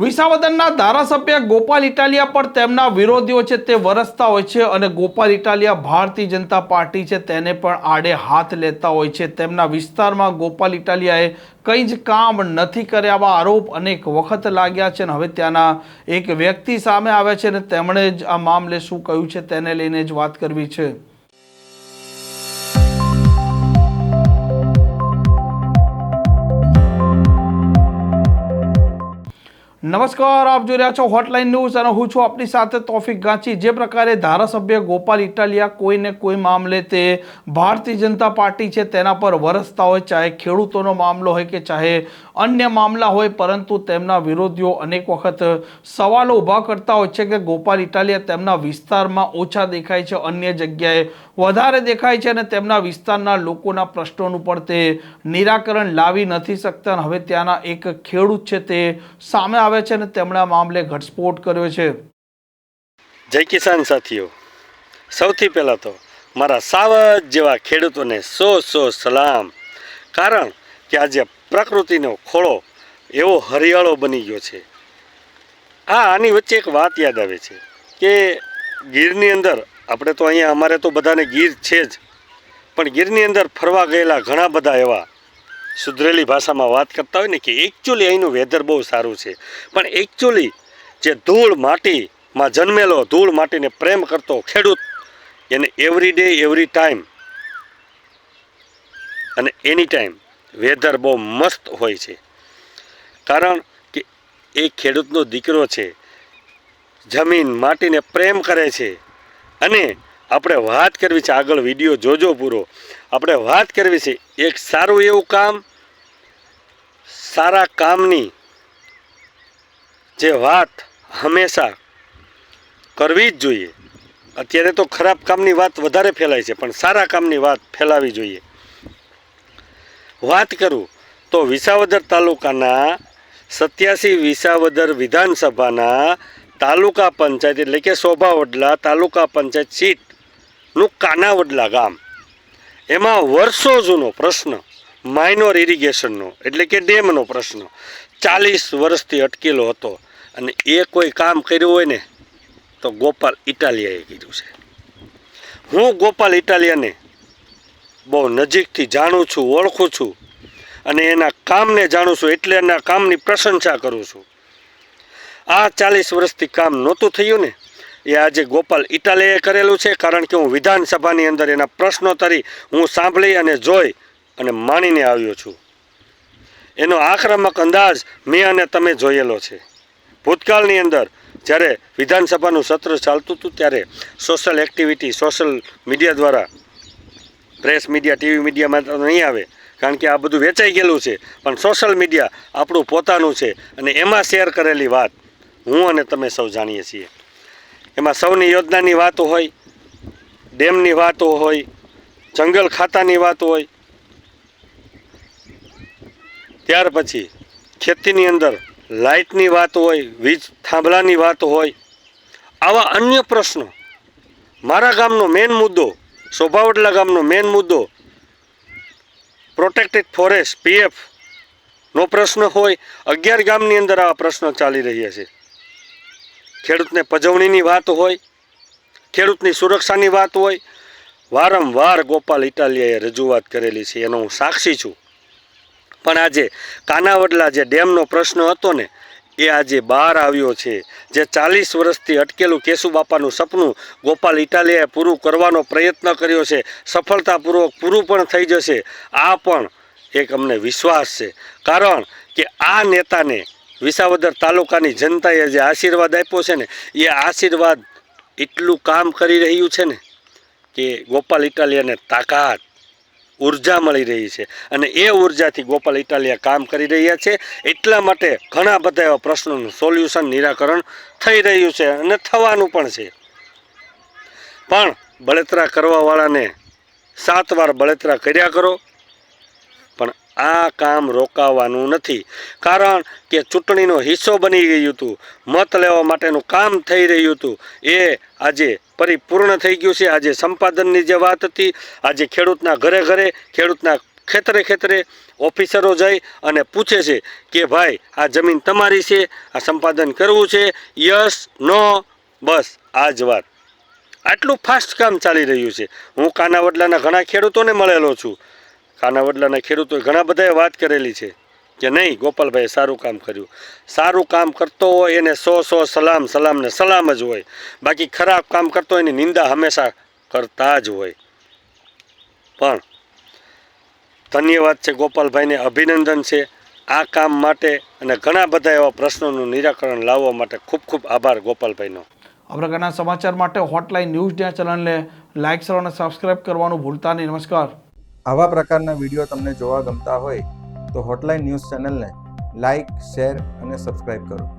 વિસાવદરના ધારાસભ્ય ગોપાલ ઇટાલિયા પર તેમના વિરોધીઓ છે તે વરસતા હોય છે અને ગોપાલ ઇટાલિયા ભારતીય જનતા પાર્ટી છે તેને પણ આડે હાથ લેતા હોય છે। તેમના વિસ્તારમાં ગોપાલ ઇટાલિયાએ કંઈ જ કામ નથી કર્યા આવા આરોપ અનેક વખત લાગ્યા છે અને હવે ત્યાંના એક વ્યક્તિ સામે આવ્યા છે અને તેમણે જ આ મામલે શું કહ્યું છે તેને લઈને જ વાત કરવી છે। નમસ્કાર, આપ જોઈ રહ્યા છો હોટલાઇન ન્યૂઝ અને હું છું આપની સાથે તોફિક ગાંચી। જે પ્રકારે ધારાસભ્ય ગોપાલ ઇટાલિયા કોઈને કોઈ મામલે તે ભારતીય જનતા પાર્ટી છે તેના પર વરસતા હોય, ચાહે ખેડૂતોનો મામલો હોય કે ચાહે અન્ય મામલા હોય, પરંતુ તેમના વિરોધીઓ અનેક વખત સવાલો ઊભા કરતા હોય છે કે ગોપાલ ઇટાલિયા તેમના વિસ્તારમાં ઓછા દેખાય છે, અન્ય જગ્યાએ વધારે દેખાય છે અને તેમના વિસ્તારના લોકોના પ્રશ્નોનું પણ તે નિરાકરણ લાવી નથી શકતા। અને હવે ત્યાંના એક ખેડૂત છે તે સામે આવે છે અને તેમણે આ મામલે ઘટસ્ફોટ કર્યો છે। જય કિસાન સાથીઓ, સૌથી પહેલાં તો મારા સાવજ જેવા ખેડૂતોને સો સલામ। કારણ કે આજે પ્રકૃતિનો ખોળો એવો હરિયાળો બની ગયો છે। આની વચ્ચે એક વાત યાદ આવે છે કે ગીરની અંદર, આપણે તો અહીંયા અમારે તો બધાને ગીર છે જ, પણ ગીરની અંદર ફરવા ગયેલા ઘણા બધા એવા સુધરેલી ભાષામાં વાત કરતા હોય ને કે એકચ્યુઅલી અહીંનું વેધર બહુ સારું છે, પણ એકચ્યુઅલી જે ધૂળ માટીમાં જન્મેલો, ધૂળ માટીને પ્રેમ કરતો ખેડૂત, એને એવરી ડે એવરી ટાઈમ અને એની ટાઈમ વેધર બહુ મસ્ત હોય છે। કારણ કે એ ખેડૂતનો દીકરો છે, જમીન માટીને પ્રેમ કરે છે। અને આપણે વાત કરવી છે, આગળ વિડીયો જોજો પૂરો, આપણે વાત કરવી છે એક સારું એવું કામ, સારા કામની જે વાત હંમેશા કરવી જ જોઈએ। અત્યારે તો ખરાબ કામની વાત વધારે ફેલાય છે, પણ સારા કામની વાત ફેલાવી જોઈએ। વાત કરું તો વિસાવદર તાલુકાના 87 વિસાવદર વિધાનસભાના તાલુકા પંચાયત એટલે કે શોભાવડલા તાલુકા પંચાયત સીટનું કાનાવડલા ગામ, એમાં વર્ષો જૂનો પ્રશ્ન માઇનોર ઇરિગેશનનો એટલે કે ડેમનો પ્રશ્ન 40 વર્ષથી અટકેલો હતો અને એ કોઈ કામ કર્યું હોય ને તો ગોપાલ ઇટાલિયાએ કર્યું છે। હું ગોપાલ ઇટાલિયાને બહુ નજીકથી જાણું છું, ઓળખું છું અને એના કામને જાણું છું, એટલે એના કામની પ્રશંસા કરું છું। આ 40 વર્ષથી કામ નહોતું થયું ને એ આજે ગોપાલ ઇટાલિયાએ કરેલું છે, કારણ કે હું વિધાનસભાની અંદર એના પ્રશ્નોત્તરી હું સાંભળી અને જોઈ અને માણીને આવ્યો છું। એનો આક્રમક અંદાજ મેં અને તમે જોયેલો છે। ભૂતકાળની અંદર જ્યારે વિધાનસભાનું સત્ર ચાલતું હતું ત્યારે સોશિયલ એક્ટિવિટી સોશિયલ મીડિયા દ્વારા, પ્રેસ મીડિયા ટીવી મીડિયામાં તો નહીં આવે કારણ કે આ બધું વેચાઈ ગયેલું છે, પણ સોશિયલ મીડિયા આપણું પોતાનું છે અને એમાં શેર કરેલી વાત હું અને તમે સૌ જાણીએ છીએ। એમાં સૌની યોજનાની વાતો હોય, ડેમની વાતો હોય, જંગલ ખાતાની વાતો હોય, ત્યાર પછી ખેતીની અંદર લાઇટની વાતો હોય, વીજ થાંભલાની વાતો હોય, આવા અન્ય પ્રશ્નો। મારા ગામનો મેઇન મુદ્દો, શોભાવડલા ગામનો મેઇન મુદ્દો પ્રોટેક્ટેડ ફોરેસ્ટ PF નો પ્રશ્ન હોય। 11 ગામની અંદર આવા પ્રશ્નો ચાલી રહ્યા છે। ખેડૂતને પજવણીની વાત હોય, ખેડૂતની સુરક્ષાની વાત હોય, વારંવાર ગોપાલ ઇટાલિયાએ રજૂઆત કરેલી છે, એનો હું સાક્ષી છું। પણ આજે કાનાવડલા જે ડેમનો પ્રશ્ન હતો ને એ આજે બહાર આવ્યો છે। જે 40 વર્ષથી અટકેલું કેશુબાપાનું સપનું ગોપાલ ઇટાલિયાએ પૂરું કરવાનો પ્રયત્ન કર્યો છે, સફળતાપૂર્વક પૂરું પણ થઈ જશે, આ પણ એક અમને વિશ્વાસ છે। કારણ કે આ નેતાને વિસાવદર તાલુકાની જનતાએ જે આશીર્વાદ આપ્યો છે ને એ આશીર્વાદ એટલું કામ કરી રહ્યું છે ને કે ગોપાલ ઇટાલિયાને તાકાત, ઉર્જા મળી રહી છે અને એ ઉર્જાથી ગોપાલ ઇટાલિયા કામ કરી રહ્યા છે। એટલા માટે ઘણા બધા એવા પ્રશ્નોનું સોલ્યુશન, નિરાકરણ થઈ રહ્યું છે અને થવાનું પણ છે। પણ બળતરા કરવાવાળાને 7 વાર બળતરા કર્યા કરો, પણ આ કામ રોકાવાનું નથી। કારણ કે ચૂંટણીનો હિસ્સો બની ગયું હતું, મત લેવા માટેનું કામ થઈ રહ્યું હતું, એ આજે પરિપૂર્ણ થઈ ગયું છે। આજે સંપાદનની જે વાત હતી, આજે ખેડૂતના ઘરે ઘરે, ખેડૂતના ખેતરે ખેતરે ઓફિસરો જઈ અને પૂછે છે કે ભાઈ આ જમીન તમારી છે, આ સંપાદન કરવું છે, યસ નો, બસ આ જ વાત. આટલું ફાસ્ટ કામ ચાલી રહ્યું છે. હું કાનાવડલાના ઘણા ખેડૂતોને મળેલો છું. કાનાવડલાના ખેડૂતોએ ઘણા બધાએ વાત કરેલી છે કે નહીં ગોપાલભાઈએ સારું કામ કર્યું. સારું કામ કરતો હોય એને 100 સલામ ને સલામ જ હોય. બાકી ખરાબ કામ કરતો હોય એની નિંદા હંમેશા કરતા જ હોય. પણ ધન્યવાદ છે ગોપાલભાઈને, અભિનંદન છે આ કામ માટે અને ઘણા બધા એવા પ્રશ્નોનું નિરાકરણ લાવવા માટે ખૂબ ખૂબ આભાર ગોપાલભાઈનો. આ પ્રકારના સમાચાર માટે હોટલાઇન ન્યૂઝ ચેનલને લાઇક, શેર અને સબસ્ક્રાઇબ કરવાનું ભૂલતા નહીં. નમસ્કાર. આવા પ્રકારના વિડીયો તમને જોવા ગમતા હોય તો હોટલાઇન ન્યૂઝ ચેનલને લાઇક, શેર અને સબસ્ક્રાઇબ કરો.